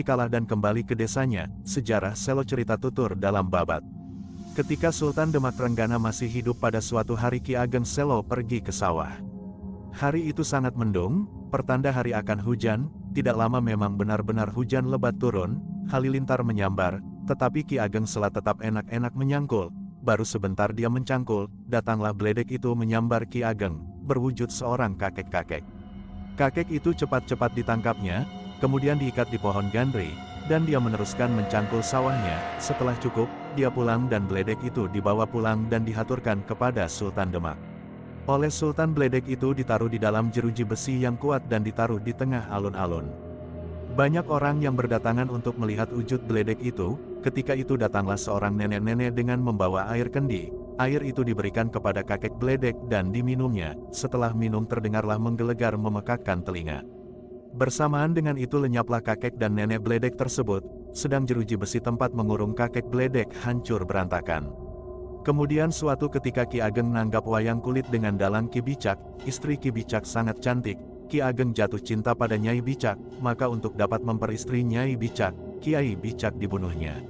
kalah dan kembali ke desanya. Sejarah Selo cerita tutur dalam babat. Ketika Sultan Demak Trenggana masih hidup pada suatu hari Ki Ageng Selo pergi ke sawah. Hari itu sangat mendung, pertanda hari akan hujan. Tidak lama memang benar-benar hujan lebat turun, halilintar menyambar, tetapi Ki Ageng Selo tetap enak-enak menyangkul. Baru sebentar dia mencangkul, datanglah Bledek itu menyambar Ki Ageng, berwujud seorang kakek-kakek. Kakek itu cepat-cepat ditangkapnya, kemudian diikat di pohon gandri, dan dia meneruskan mencangkul sawahnya. Setelah cukup, dia pulang dan Bledek itu dibawa pulang dan dihaturkan kepada Sultan Demak. Oleh Sultan, Bledek itu ditaruh di dalam jeruji besi yang kuat dan ditaruh di tengah alun-alun. Banyak orang yang berdatangan untuk melihat wujud Bledek itu. Ketika itu datanglah seorang nenek-nenek dengan membawa air kendi. Air itu diberikan kepada kakek Bledek dan diminumnya. Setelah minum terdengarlah menggelegar memekakkan telinga. Bersamaan dengan itu lenyaplah kakek dan nenek Bledek tersebut, sedang jeruji besi tempat mengurung kakek Bledek hancur berantakan. Kemudian suatu ketika Ki Ageng nanggap wayang kulit dengan dalang Ki Bicak. Istri Ki Bicak sangat cantik. Ki Ageng jatuh cinta pada Nyai Bicak, maka untuk dapat memperistri Nyai Bicak, Kiai Bicak dibunuhnya.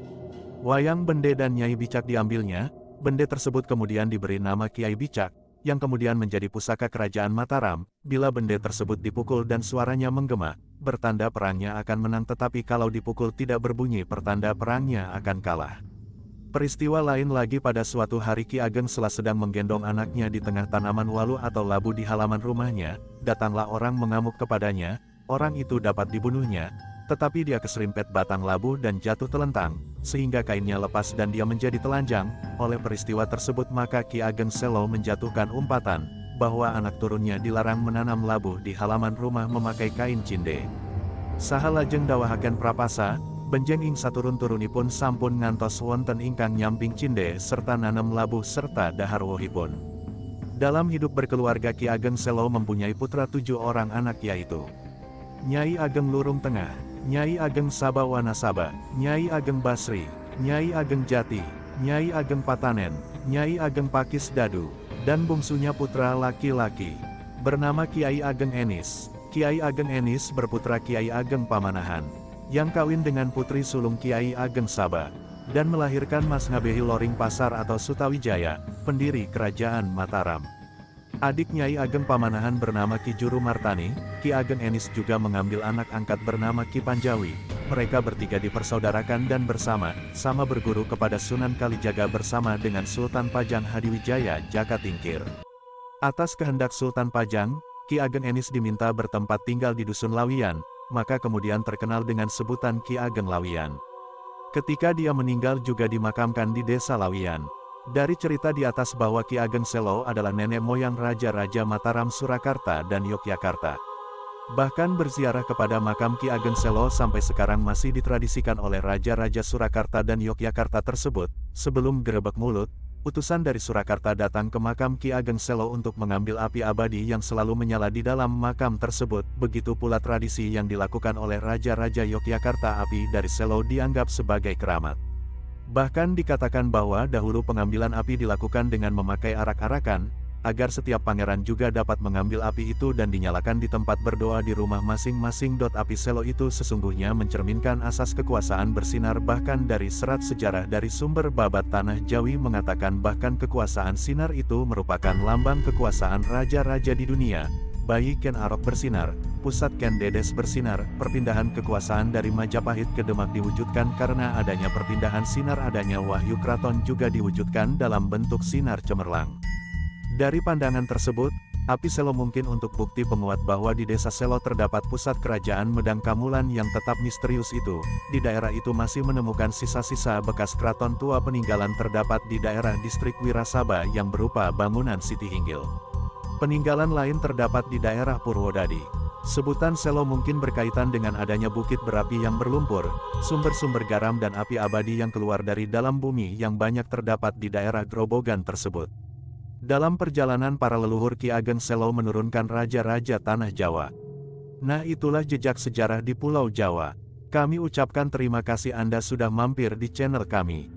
Wayang bende dan Nyai Bicak diambilnya. Bende tersebut kemudian diberi nama Kiai Bicak, yang kemudian menjadi pusaka kerajaan Mataram. Bila bende tersebut dipukul dan suaranya menggema, bertanda perangnya akan menang, tetapi kalau dipukul tidak berbunyi, pertanda perangnya akan kalah. Peristiwa lain lagi pada suatu hari Ki Ageng Selo sedang menggendong anaknya di tengah tanaman walu atau labu di halaman rumahnya. Datanglah orang mengamuk kepadanya. Orang itu dapat dibunuhnya, tetapi dia keserimpet batang labu dan jatuh telentang, sehingga kainnya lepas dan dia menjadi telanjang. Oleh peristiwa tersebut maka Ki Ageng Selo menjatuhkan umpatan, bahwa anak turunnya dilarang menanam labu di halaman rumah memakai kain cinde. Saha lajeng dawahaken prapasa, benjeng ing saturun-turunipun sampun ngantos wonten ingkang nyamping cinde serta nanem labu serta dahar wohipun. Dalam hidup berkeluarga Ki Ageng Selo mempunyai putra 7 orang anak, yaitu Nyai Ageng Lurung Tengah, Nyai Ageng Saba Wanasaba, Nyai Ageng Basri, Nyai Ageng Jati, Nyai Ageng Patanen, Nyai Ageng Pakis Dadu, dan bungsunya putra laki-laki bernama Kiai Ageng Enis. Kiai Ageng Enis berputra Kiai Ageng Pamanahan, yang kawin dengan putri sulung Kiai Ageng Saba, dan melahirkan Mas Ngabehi Loring Pasar atau Sutawijaya, pendiri kerajaan Mataram. Adik Nyai Ageng Pamanahan bernama Ki Juru Martani. Ki Ageng Enis juga mengambil anak angkat bernama Ki Panjawi. Mereka bertiga dipersaudarakan dan bersama-sama berguru kepada Sunan Kalijaga bersama dengan Sultan Pajang Hadiwijaya Jakatingkir. Atas kehendak Sultan Pajang, Ki Ageng Enis diminta bertempat tinggal di Dusun Lawian, maka kemudian terkenal dengan sebutan Ki Ageng Lawian. Ketika dia meninggal juga dimakamkan di Desa Lawian. Dari cerita di atas bahwa Ki Ageng Selo adalah nenek moyang Raja-Raja Mataram, Surakarta dan Yogyakarta. Bahkan berziarah kepada makam Ki Ageng Selo sampai sekarang masih ditradisikan oleh Raja-Raja Surakarta dan Yogyakarta tersebut. Sebelum gerebek mulut, utusan dari Surakarta datang ke makam Ki Ageng Selo untuk mengambil api abadi yang selalu menyala di dalam makam tersebut. Begitu pula tradisi yang dilakukan oleh Raja-Raja Yogyakarta. Api dari Selo dianggap sebagai keramat. Bahkan dikatakan bahwa dahulu pengambilan api dilakukan dengan memakai arak-arakan, agar setiap pangeran juga dapat mengambil api itu dan dinyalakan di tempat berdoa di rumah masing-masing. Api Selo itu sesungguhnya mencerminkan asas kekuasaan bersinar. Bahkan dari serat sejarah dari sumber babat Tanah Jawi mengatakan bahkan kekuasaan sinar itu merupakan lambang kekuasaan raja-raja di dunia. Bayi Ken Arok bersinar, pusat Ken Dedes bersinar. Perpindahan kekuasaan dari Majapahit ke Demak diwujudkan karena adanya perpindahan sinar. Adanya Wahyu Kraton juga diwujudkan dalam bentuk sinar cemerlang. Dari pandangan tersebut, api Selo mungkin untuk bukti penguat bahwa di Desa Selo terdapat pusat kerajaan Medang Kamulan yang tetap misterius itu. Di daerah itu masih menemukan sisa-sisa bekas keraton tua peninggalan terdapat di daerah distrik Wirasaba yang berupa bangunan Siti Hinggil. Peninggalan lain terdapat di daerah Purwodadi. Sebutan Selo mungkin berkaitan dengan adanya bukit berapi yang berlumpur, sumber-sumber garam dan api abadi yang keluar dari dalam bumi yang banyak terdapat di daerah Grobogan tersebut. Dalam perjalanan para leluhur Ki Ageng Selo menurunkan raja-raja tanah Jawa. Nah, itulah jejak sejarah di Pulau Jawa. Kami ucapkan terima kasih Anda sudah mampir di channel kami.